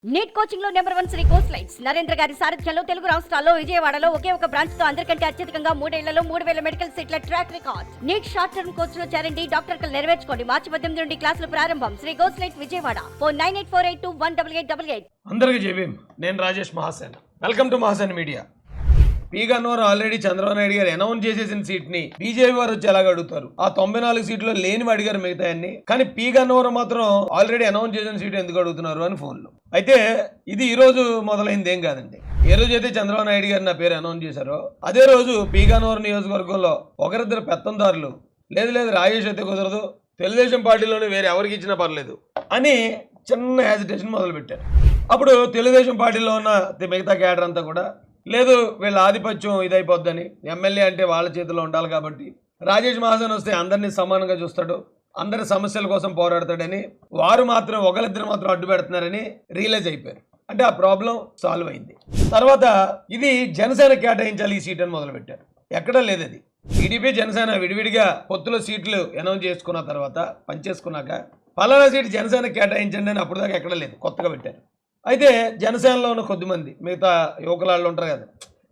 Neat coaching లో number 1 Sri course lights Narendra గారి సారథ్యంలో తెలుగు రాష్ట్రాల్లో విజయవాడలో ఒకే ఒక బ్రాంచ్ తో అందరికంటే అత్యధికంగా 3 ఏళ్లలో 3000 మెడికల్ సీట్ల track record. Neat short term course లో చేరండి, డాక్టర్ కలు నెరవేర్చుకోండి. మార్చి 18 నుండి క్లాసులు ప్రారంభం. Sri course light Vijayawada. Phone 9848218888. అందరికీ జేబీఎం. నేను Rajesh Mahasen. Welcome to Mahasen media. పీ గన్నవరం ఆల్రెడీ చంద్రబాబు నాయుడు గారు అనౌన్స్ చేసేసిన సీట్ ని బీజేపీ వారు వచ్చి ఎలాగ అడుగుతారు? ఆ 94 సీట్లు లేనివి అడిగారు మిగతాయన్ని. కానీ పీ గన్నవరం మాత్రం ఆల్రెడీ అనౌన్స్ చేసిన సీట్ ఎందుకు అడుగుతున్నారు అని ఫోన్లో. అయితే ఇది ఈ రోజు మొదలైంది ఏం కాదండి. ఏ రోజు అయితే చంద్రబాబు నాయుడు గారు నా పేరు అనౌన్స్ చేశారో అదే రోజు పీ గన్నవరం నియోజకవర్గంలో ఒకరిద్దరు పెత్తందారులు లేదు రాజేష్ అయితే కుదరదు, తెలుగుదేశం పార్టీలోనే వేరే ఎవరికి ఇచ్చినా పర్లేదు అని చిన్న హెజిటేషన్ మొదలుపెట్టారు. అప్పుడు తెలుగుదేశం పార్టీలో ఉన్న మిగతా క్యాడర్ అంతా కూడా లేదు, వీళ్ళ ఆధిపత్యం ఇదైపోద్దని, ఎమ్మెల్యే అంటే వాళ్ళ చేతిలో ఉండాలి కాబట్టి రాజేష్ మహాసేన్ వస్తే అందరినీ సమానంగా చూస్తాడు, అందరి సమస్యల కోసం పోరాడతాడని వారు మాత్రం ఒకరిద్దరు మాత్రం అడ్డు పెడుతున్నారని రియలైజ్ అయిపోయారు. అంటే ఆ ప్రాబ్లం సాల్వ్ అయింది. తర్వాత ఇది జనసేన కేటాయించాలి ఈ సీట్ అని మొదలుపెట్టారు. ఎక్కడా లేదు అది. టీడీపీ జనసేన విడివిడిగా పొత్తులో సీట్లు అనౌన్స్ చేసుకున్న తర్వాత పనిచేసుకున్నాక పలానా సీట్ జనసేన కేటాయించండి అని అప్పుడు దాకా ఎక్కడ లేదు, కొత్తగా పెట్టారు. అయితే జనసేనలో ఉన్న కొద్దిమంది మిగతా యువకులాళ్ళు ఉంటారు కదా,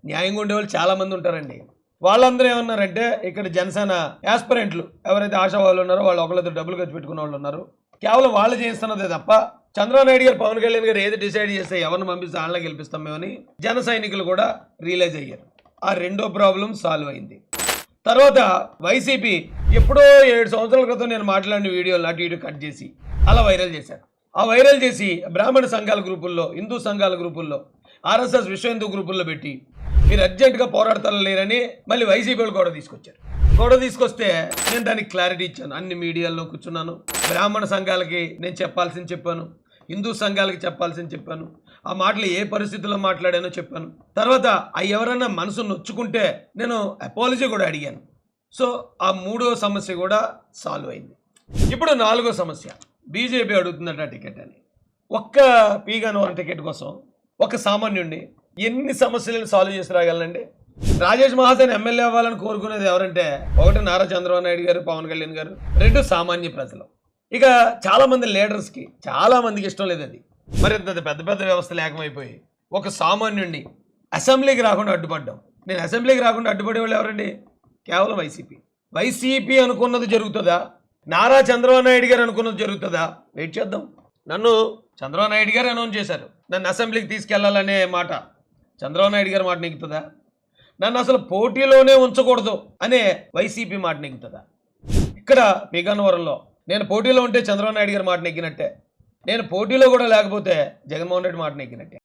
న్యాయంగా ఉండేవాళ్ళు చాలామంది ఉంటారండి. వాళ్ళందరూ ఏమన్నారంటే ఇక్కడ జనసేన యాస్పిరెంట్లు ఎవరైతే ఆశావాళ్ళు ఉన్నారో వాళ్ళు ఒకళ్ళిద్దరు డబ్బులు ఖర్చు పెట్టుకున్న వాళ్ళు ఉన్నారు, కేవలం వాళ్ళు చేస్తున్నదే తప్ప చంద్రబాబు నాయుడు గారు పవన్ కళ్యాణ్ గారు ఏది డిసైడ్ చేస్తే ఎవరిని పంపిస్తే వాళ్ళని గెలిపిస్తాం మేమని జన సైనికులు కూడా రియలైజ్ అయ్యారు. ఆ రెండో ప్రాబ్లం సాల్వ్ అయింది. తర్వాత వైసీపీ ఎప్పుడో 7 సంవత్సరాల క్రితం నేను మాట్లాడిన వీడియోలు అటు ఇటు కట్ చేసి అలా వైరల్ చేశారు. ఆ వైరల్ చేసి బ్రాహ్మణ సంఘాల గ్రూపుల్లో, హిందూ సంఘాల గ్రూపుల్లో, ఆర్ఎస్ఎస్ విశ్వ హిందూ గ్రూపుల్లో పెట్టి మీరు అర్జెంటుగా పోరాడతలేరని మళ్ళీ వైసీపీ వాళ్ళు గొడవ తీసుకొచ్చారు. గొడవ తీసుకొస్తే నేను దానికి క్లారిటీ ఇచ్చాను. అన్ని మీడియాల్లో కూర్చున్నాను. బ్రాహ్మణ సంఘాలకి నేను చెప్పాల్సింది చెప్పాను, హిందూ సంఘాలకి చెప్పాల్సింది చెప్పాను, ఆ మాటలు ఏ పరిస్థితుల్లో మాట్లాడానో చెప్పాను. తర్వాత అవి ఎవరన్నా మనసు నొచ్చుకుంటే నేను అపాలజీ కూడా అడిగాను. సో ఆ మూడో సమస్య కూడా సాల్వ్ అయింది. ఇప్పుడు నాలుగో సమస్య, బీజేపీ అడుగుతుందట టికెట్ అని. ఒక్క పీ గన్నవరం టికెట్ కోసం ఒక సామాన్యుడిని ఎన్ని సమస్యలను సాల్వ్ చేసి రాగలనండి? రాజేష్ మహాసేన్ ఎమ్మెల్యే అవ్వాలని కోరుకునేది ఎవరంటే ఒకటి నారా చంద్రబాబు నాయుడు గారు, పవన్ కళ్యాణ్ గారు, రెండు సామాన్య ప్రజలు. ఇక చాలామంది లీడర్స్కి చాలామందికి ఇష్టం లేదు అది. మరి పెద్ద పెద్ద వ్యవస్థలు ఏకమైపోయి ఒక సామాన్యుడిని అసెంబ్లీకి రాకుండా అడ్డుపడ్డాం. నేను అసెంబ్లీకి రాకుండా అడ్డుపడే వాళ్ళు ఎవరండి? కేవలం వైసీపీ అనుకున్నది జరుగుతుందా? నారా చంద్రబాబు నాయుడు గారు అనుకున్నది జరుగుతుందా? వెయిట్ చేద్దాం. నన్ను చంద్రబాబు నాయుడు గారు అనౌన్స్ చేశారు, నన్ను అసెంబ్లీకి తీసుకెళ్లాలనే మాట చంద్రబాబు నాయుడు గారి మాట నెగ్గుతుందా? నన్ను అసలు పోటీలోనే ఉంచకూడదు అనే వైసీపీ మాట నెగ్గుతుందా? ఇక్కడ పీ గన్నవరంలో నేను పోటీలో ఉంటే చంద్రబాబు నాయుడు గారి మాట నెగ్గినట్టే, నేను పోటీలో కూడా లేకపోతే జగన్మోహన్ రెడ్డి మాట నెగ్గినట్టే.